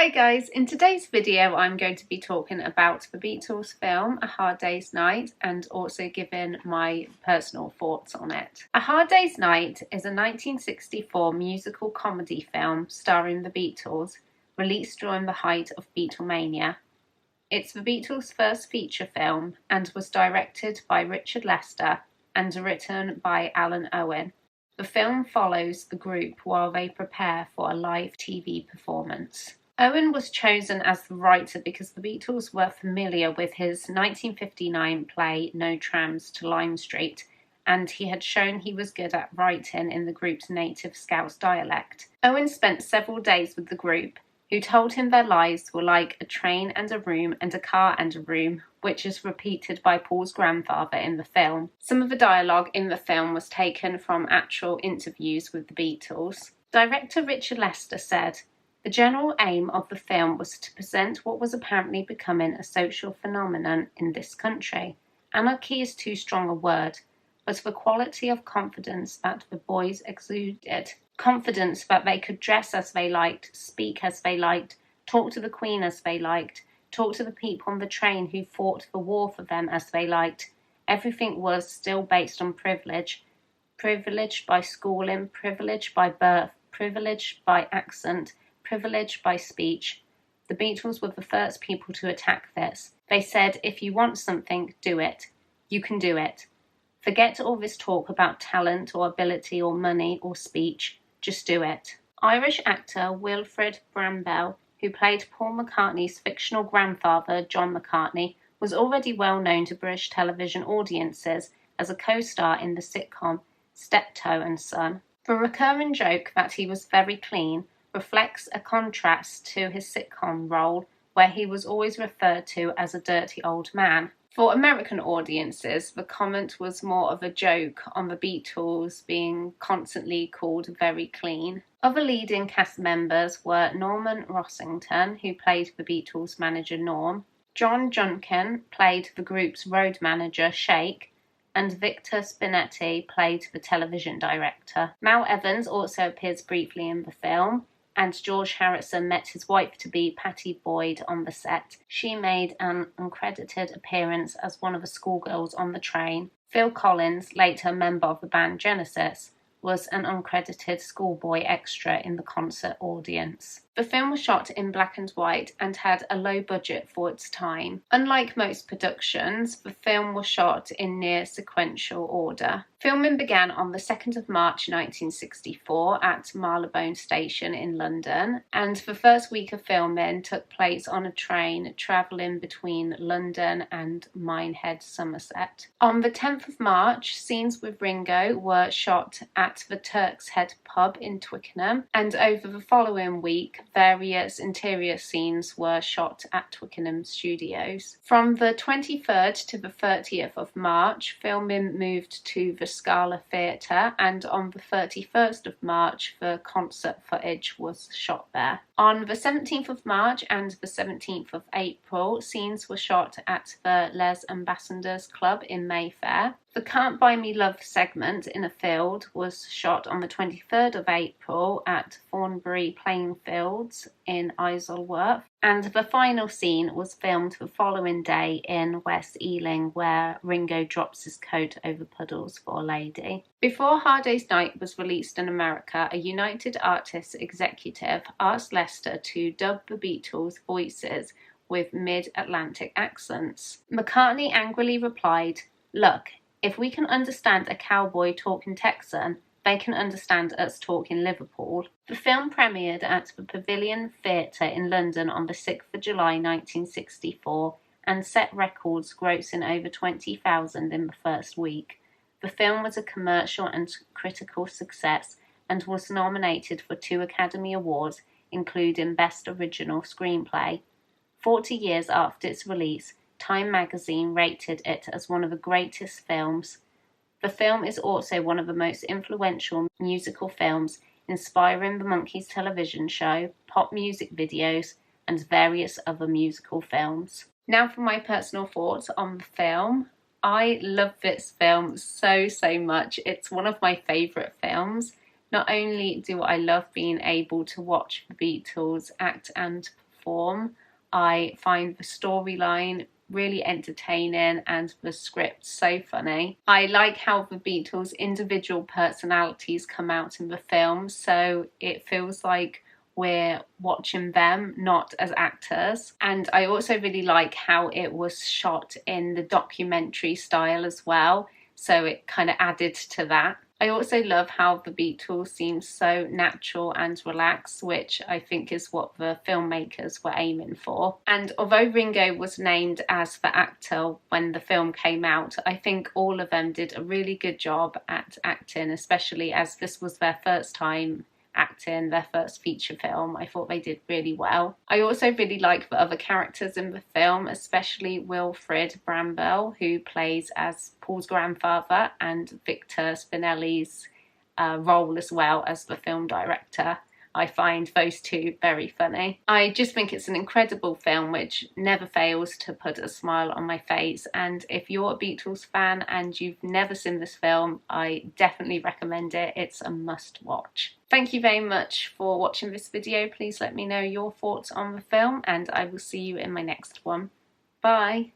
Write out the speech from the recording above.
Hi guys, in today's video I'm going to be talking about the Beatles film A Hard Day's Night and also giving my personal thoughts on it. A Hard Day's Night is a 1964 musical comedy film starring the Beatles, released during the height of Beatlemania. It's the Beatles' first feature film and was directed by Richard Lester and written by Alan Owen. The film follows the group while they prepare for a live TV performance. Owen was chosen as the writer because the Beatles were familiar with his 1959 play No Trams to Lime Street, and he had shown he was good at writing in the group's native Scouse dialect. Owen spent several days with the group, who told him their lives were like a train and a room and a car and a room, which is repeated by Paul's grandfather in the film. Some of the dialogue in the film was taken from actual interviews with the Beatles. Director Richard Lester said, "The general aim of the film was to present what was apparently becoming a social phenomenon in this country. Anarchy is too strong a word, but the quality of confidence that the boys exuded. Confidence that they could dress as they liked, speak as they liked, talk to the Queen as they liked, talk to the people on the train who fought the war for them as they liked. Everything was still based on privilege. Privilege by schooling, privilege by birth, privilege by accent, privilege by speech. The Beatles were the first people to attack this. They said, if you want something, do it. You can do it. Forget all this talk about talent or ability or money or speech. Just do it." Irish actor Wilfrid Brambell, who played Paul McCartney's fictional grandfather, John McCartney, was already well known to British television audiences as a co-star in the sitcom Steptoe and Son. The recurring joke that he was very clean reflects a contrast to his sitcom role, where he was always referred to as a dirty old man. For American audiences, the comment was more of a joke on the Beatles being constantly called very clean. Other leading cast members were Norman Rossington, who played the Beatles' manager Norm, John Junkin played the group's road manager Shake, and Victor Spinetti played the television director. Mal Evans also appears briefly in the film, and George Harrison met his wife-to-be Pattie Boyd on the set. She made an uncredited appearance as one of the schoolgirls on the train. Phil Collins, later a member of the band Genesis, was an uncredited schoolboy extra in the concert audience. The film was shot in black and white and had a low budget for its time. Unlike most productions, the film was shot in near sequential order. Filming began on the 2nd of March 1964 at Marylebone Station in London, and the first week of filming took place on a train travelling between London and Minehead, Somerset. On the 10th of March, scenes with Ringo were shot at the Turk's Head pub in Twickenham, and over the following week, various interior scenes were shot at Twickenham Studios. From the 23rd to the 30th of March, filming moved to the Scala Theatre, and on the 31st of March, the concert footage was shot there. On the 17th of March and the 17th of April, scenes were shot at the Les Ambassadors Club in Mayfair. The Can't Buy Me Love segment in a field was shot on the 23rd of April at Thornbury Plainfields in Isleworth, and the final scene was filmed the following day in West Ealing, where Ringo drops his coat over puddles for a lady. Before Hard Day's Night was released in America, a United Artists executive asked Lester to dub the Beatles' voices with mid-Atlantic accents. McCartney angrily replied, "Look, if we can understand a cowboy talking Texan, they can understand us talking Liverpool." The film premiered at the Pavilion Theatre in London on the 6th of July 1964 and set records, grossing over 20,000 in the first week. The film was a commercial and critical success and was nominated for 2 Academy Awards, including Best Original Screenplay. 40 years after its release, Time magazine rated it as one of the greatest films. The film is also one of the most influential musical films, inspiring the Monkees television show, pop music videos, and various other musical films. Now for my personal thoughts on the film. I love this film so much. It's one of my favourite films. Not only do I love being able to watch the Beatles act and form. I find the storyline really entertaining and the script so funny. I like how the Beatles' individual personalities come out in the film, so it feels like we're watching them, not as actors. And I also really like how it was shot in the documentary style as well, so it kind of added to that. I also love how the Beatles seem so natural and relaxed, which I think is what the filmmakers were aiming for. And although Ringo was named as the actor when the film came out, I think all of them did a really good job at acting, especially as this was their first time acting, their first feature film. I thought they did really well. I also really like the other characters in the film, especially Wilfrid Brambell, who plays as Paul's grandfather, and Victor Spinelli's role as well as the film director. I find those two very funny. I just think it's an incredible film which never fails to put a smile on my face, and if you're a Beatles fan and you've never seen this film, I definitely recommend it. It's a must watch. Thank you very much for watching this video. Please let me know your thoughts on the film and I will see you in my next one. Bye!